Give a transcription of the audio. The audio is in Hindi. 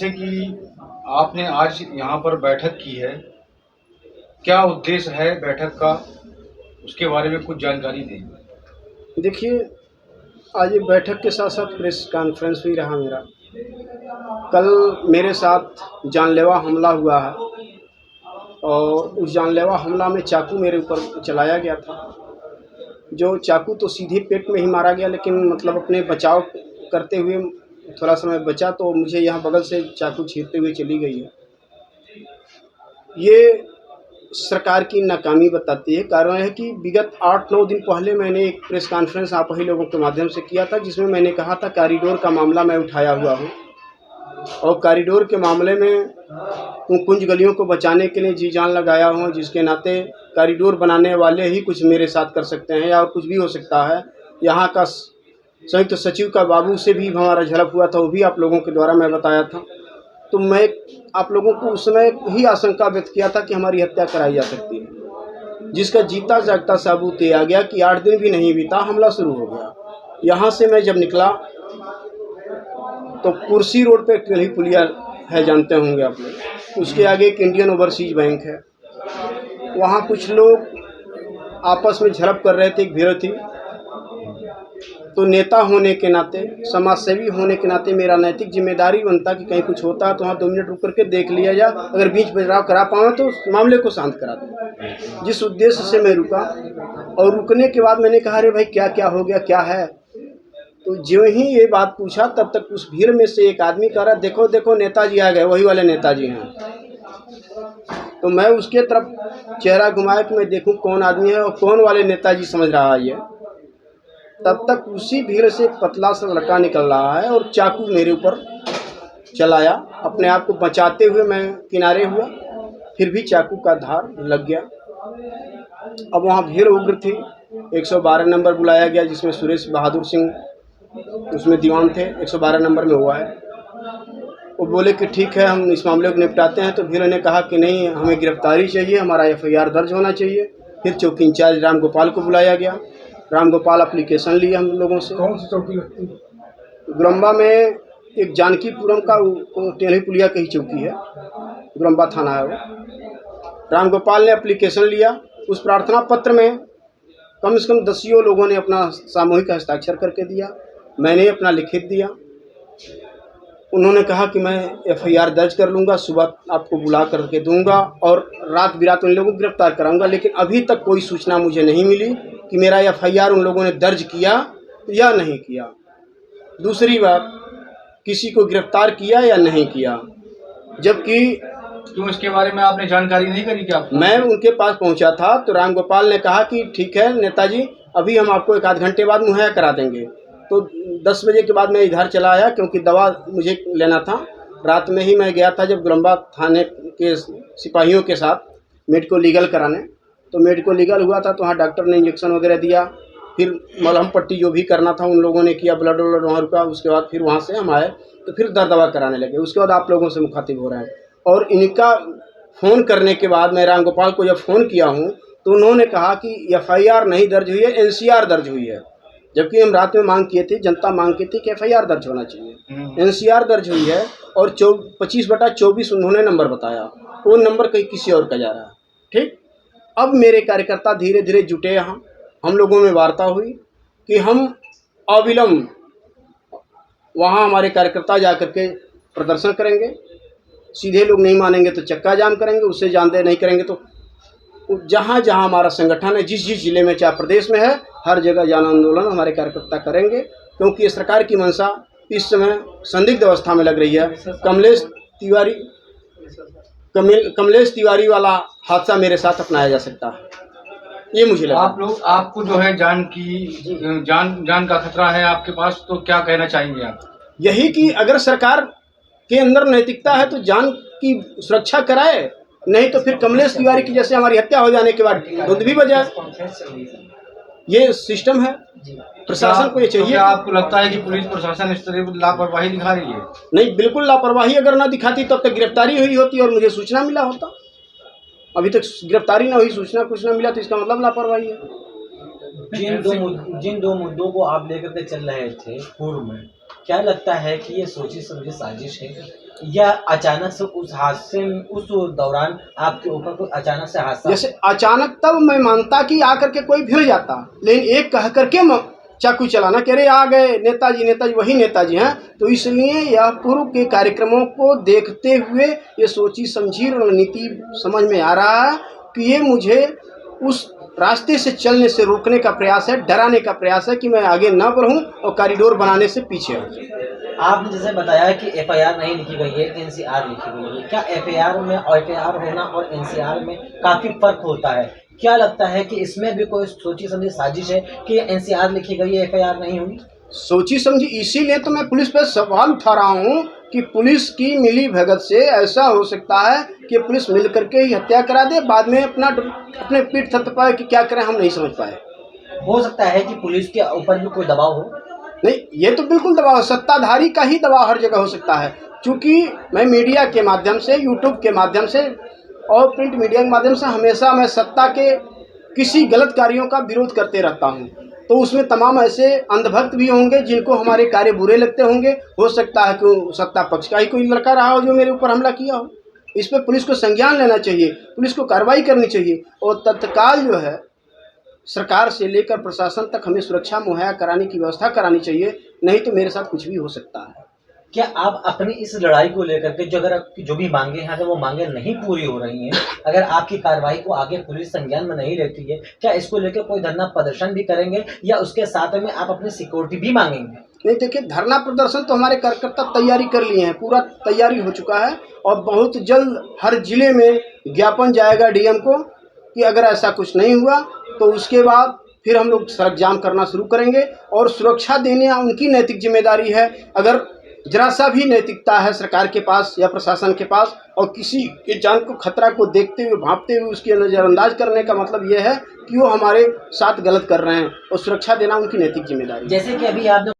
जैसे कि आपने आज यहाँ पर बैठक की है, क्या उद्देश्य है बैठक का? उसके बारे में कुछ जानकारी दें। देखिए, आज ये बैठक के साथ साथ प्रेस कॉन्फ्रेंस भी रहा मेरा। कल मेरे साथ जानलेवा हमला हुआ है और उस जानलेवा हमला में चाकू मेरे ऊपर चलाया गया था। जो चाकू तो सीधे पेट में ही मारा गया, लेकिन मतलब अपने बचाव करते हुए थोड़ा समय बचा तो मुझे यहाँ बगल से चाकू चीरते हुए चली गई है। ये सरकार की नाकामी बताती है। कारण है कि विगत 8-9 दिन पहले मैंने एक प्रेस कॉन्फ्रेंस आप ही लोगों के माध्यम से किया था, जिसमें मैंने कहा था कॉरिडोर का मामला मैं उठाया हुआ हूँ और कॉरिडोर के मामले में उन कुंज गलियों को बचाने के लिए जी जान लगाया हूँ, जिसके नाते कॉरिडोर बनाने वाले ही कुछ मेरे साथ कर सकते हैं या और कुछ भी हो सकता है। यहाँ का संयुक्त सचिव का बाबू से भी हमारा झड़प हुआ था, वो भी आप लोगों के द्वारा मैं बताया था। तो मैं आप लोगों को उस समय ही आशंका व्यक्त किया था कि हमारी हत्या कराई जा सकती है, जिसका जीता जागता सबूत ये आ गया कि 8 दिन भी नहीं बीता हमला शुरू हो गया। यहाँ से मैं जब निकला तो कुर्सी रोड पे टेढ़ी पुलिया है, जानते होंगे आप लोग। उसके आगे एक इंडियन ओवरसीज बैंक है। वहाँ कुछ लोग आपस में झड़प कर रहे थे, एक भीड़ थी। तो नेता होने के नाते, समाजसेवी होने के नाते मेरा नैतिक जिम्मेदारी बनता कि कहीं कुछ होता है तो वहाँ 2 मिनट रुक करके देख लिया जाए, अगर बीच बचाव करा पाऊँ तो मामले को शांत करा दूँ। जिस उद्देश्य से मैं रुका और रुकने के बाद मैंने कहा, अरे भाई क्या क्या हो गया, क्या है? तो जो ही ये बात पूछा तब तक उस भीड़ में से एक आदमी कह रहा, देखो देखो नेताजी आ गए, वही वाले नेताजी हैं। तो मैं उसके तरफ चेहरा घुमाया कि मैं देखूं कौन आदमी है और कौन वाले नेताजी समझ रहा है ये। तब तक उसी भीड़ से एक पतला सा लड़का निकल रहा है और चाकू मेरे ऊपर चलाया। अपने आप को बचाते हुए मैं किनारे हुआ, फिर भी चाकू का धार लग गया। अब वहाँ भीड़ उग्र थी। 112 नंबर बुलाया गया, जिसमें सुरेश बहादुर सिंह उसमें दीवान थे। 112 नंबर में हुआ है। वो बोले कि ठीक है, हम इस मामले को निपटाते हैं। तो भीड़ ने कहा कि नहीं, हमें गिरफ्तारी चाहिए, हमारा FIR दर्ज होना चाहिए। फिर चौकी इंचार्ज राम गोपाल को बुलाया गया। राम गोपाल एप्लीकेशन लिए हम लोगों से। कौन सी चौकी लगती है? गुरम्बा में एक जानकीपुरम का टेढ़ी पुलिया की चौकी है, गुरम्बा थाना है वो। राम गोपाल ने एप्लीकेशन लिया। उस प्रार्थना पत्र में कम से कम 10 लोगों ने अपना सामूहिक हस्ताक्षर करके दिया। मैंने अपना लिखित दिया। उन्होंने कहा कि मैं FIR दर्ज कर लूँगा, सुबह आपको बुला करके दूंगा और रात बिरात उन लोगों को गिरफ्तार कराऊंगा। लेकिन अभी तक कोई सूचना मुझे नहीं मिली कि मेरा FIR उन लोगों ने दर्ज किया या नहीं किया। दूसरी बात, किसी को गिरफ्तार किया या नहीं किया, जबकि क्यों इसके बारे में आपने जानकारी नहीं करी क्या? मैं उनके पास पहुंचा था तो राम गोपाल ने कहा कि ठीक है नेताजी, अभी हम आपको 1 आध घंटे बाद मुहैया करा देंगे। तो 10 बजे के बाद मैं इधर चला आया, क्योंकि दवा मुझे लेना था। रात में ही मैं गया था जब गुरम्बा थाने के सिपाहियों के साथ मेडिको लीगल कराने। तो मेडिको लीगल हुआ था तो वहाँ डॉक्टर ने इंजेक्शन वगैरह दिया। फिर मलहम पट्टी जो भी करना था उन लोगों ने किया, ब्लड व्लड वहाँ रुका। उसके बाद फिर वहाँ से हम आए तो फिर दर्द दवा कराने लगे। उसके बाद आप लोगों से मुखातिब हो रहे हैं। और इनका फ़ोन करने के बाद मैं राम गोपाल को जब फ़ोन किया हूँ तो उन्होंने कहा कि FIR नहीं दर्ज हुई है, NCR दर्ज हुई है। जबकि हम रात में मांग किए थे, जनता मांग की थी कि FIR दर्ज होना चाहिए। NCR दर्ज हुई है और 25/24 उन्होंने नंबर बताया। वो नंबर कहीं किसी और का जा रहा है। ठीक, अब मेरे कार्यकर्ता धीरे धीरे जुटे। यहाँ हम लोगों में वार्ता हुई कि हम अविलंब वहाँ हमारे कार्यकर्ता जा करके प्रदर्शन करेंगे। सीधे लोग नहीं मानेंगे तो चक्का जाम करेंगे, उससे जानते नहीं करेंगे तो जहाँ जहाँ हमारा संगठन है, जिस जिस जिले में चाहे प्रदेश में है, हर जगह जन आंदोलन हमारे कार्यकर्ता करेंगे। क्योंकि ये सरकार की मंशा इस समय संदिग्ध अवस्था में लग रही है। कमलेश तिवारी वाला हादसा मेरे साथ अपनाया जा सकता है, ये मुझे लगा। आपको जो है जान का खतरा है आपके पास, तो क्या कहना चाहेंगे आप? यही कि अगर सरकार के अंदर नैतिकता है तो जान की सुरक्षा कराए, नहीं तो फिर कमलेश तिवारी की जैसे हमारी हत्या हो जाने के बाद दूध भी बजाए। ये सिस्टम है, प्रशासन को ये चाहिए। क्या आपको लगता है कि पुलिस प्रशासन इस तरह लापरवाही दिखा रही है? नहीं, बिल्कुल लापरवाही अगर ना दिखाती तब तक गिरफ्तारी हुई होती और मुझे सूचना मिला होता। अभी तक गिरफ्तारी ना हुई, सूचना कुछ ना मिला, तो इसका मतलब लापरवाही है। जिन दो मुद्दों को आप लेकर के चल रहे थे पूर्व में, क्या लगता है कि ये सोची समझी साजिश है? या अचानक से उस हादसे में उस दौरान आपके ऊपर कोई अचानक से हादसा? जैसे अचानक तब मैं मानता कि आकर के कोई भिड़ जाता, लेकिन एक कह करके चाकू चलाना कह रहे आ गए नेताजी, नेताजी वही नेताजी हैं। तो इसलिए यह पूर्व के कार्यक्रमों को देखते हुए ये सोची समझी रणनीति समझ में आ रहा है कि ये मुझे उस रास्ते से चलने से रोकने का प्रयास है, डराने का प्रयास है कि मैं आगे ना बढ़ूं और कॉरिडोर बनाने से पीछे हूँ। आपने जैसे बताया कि एफआईआर नहीं लिखी गई है, एनसीआर लिखी गई है। क्या एफआईआर में एफआईआर होना और एनसीआर में काफ़ी फर्क होता है? क्या लगता है कि इसमें भी कोई सोची समझी साजिश है कि एनसीआर लिखी गई है, एफआईआर नहीं हुई? सोची समझी, इसीलिए तो मैं पुलिस पर सवाल उठा रहा हूँ कि पुलिस की मिली भगत से ऐसा हो सकता है कि पुलिस मिल करके ही हत्या करा दे, बाद में अपने पीठ थपथपाए कि क्या करें हम नहीं समझ पाए। हो सकता है कि पुलिस के ऊपर भी कोई दबाव हो? नहीं, ये तो बिल्कुल दबाव, सत्ताधारी का ही दबाव हर जगह हो सकता है। क्योंकि मैं मीडिया के माध्यम से, यूट्यूब के माध्यम से और प्रिंट मीडिया के माध्यम से हमेशा मैं सत्ता के किसी गलत कार्यों का विरोध करते रहता हूँ। तो उसमें तमाम ऐसे अंधभक्त भी होंगे जिनको हमारे कार्य बुरे लगते होंगे। हो सकता है कि सत्ता पक्ष का ही कोई लड़का रहा हो जो मेरे ऊपर हमला किया हो। इस पर पुलिस को संज्ञान लेना चाहिए, पुलिस को कार्रवाई करनी चाहिए और तत्काल जो है सरकार से लेकर प्रशासन तक हमें सुरक्षा मुहैया कराने की व्यवस्था करानी चाहिए, नहीं तो मेरे साथ कुछ भी हो सकता है। क्या आप अपनी इस लड़ाई को लेकर के जो भी मांगे हैं, अगर वो मांगे नहीं पूरी हो रही हैं, अगर आपकी कार्रवाई को आगे पुलिस संज्ञान में नहीं लेती है, क्या इसको लेकर कोई धरना प्रदर्शन भी करेंगे या उसके साथ में आप अपनी सिक्योरिटी भी मांगेंगे? नहीं, देखिए, धरना प्रदर्शन तो हमारे कार्यकर्ता तैयारी कर लिए हैं, पूरा तैयारी हो चुका है और बहुत जल्द हर जिले में ज्ञापन जाएगा डीएम को कि अगर ऐसा कुछ नहीं हुआ तो उसके बाद फिर हम लोग सड़क जाम करना शुरू करेंगे। और सुरक्षा देने उनकी नैतिक जिम्मेदारी है। अगर जरा सा भी नैतिकता है सरकार के पास या प्रशासन के पास और किसी के जान को खतरा को देखते हुए, भांपते हुए उसकी नज़रअंदाज करने का मतलब ये है कि वो हमारे साथ गलत कर रहे हैं और सुरक्षा देना उनकी नैतिक जिम्मेदारी है। जैसे कि अभी आपने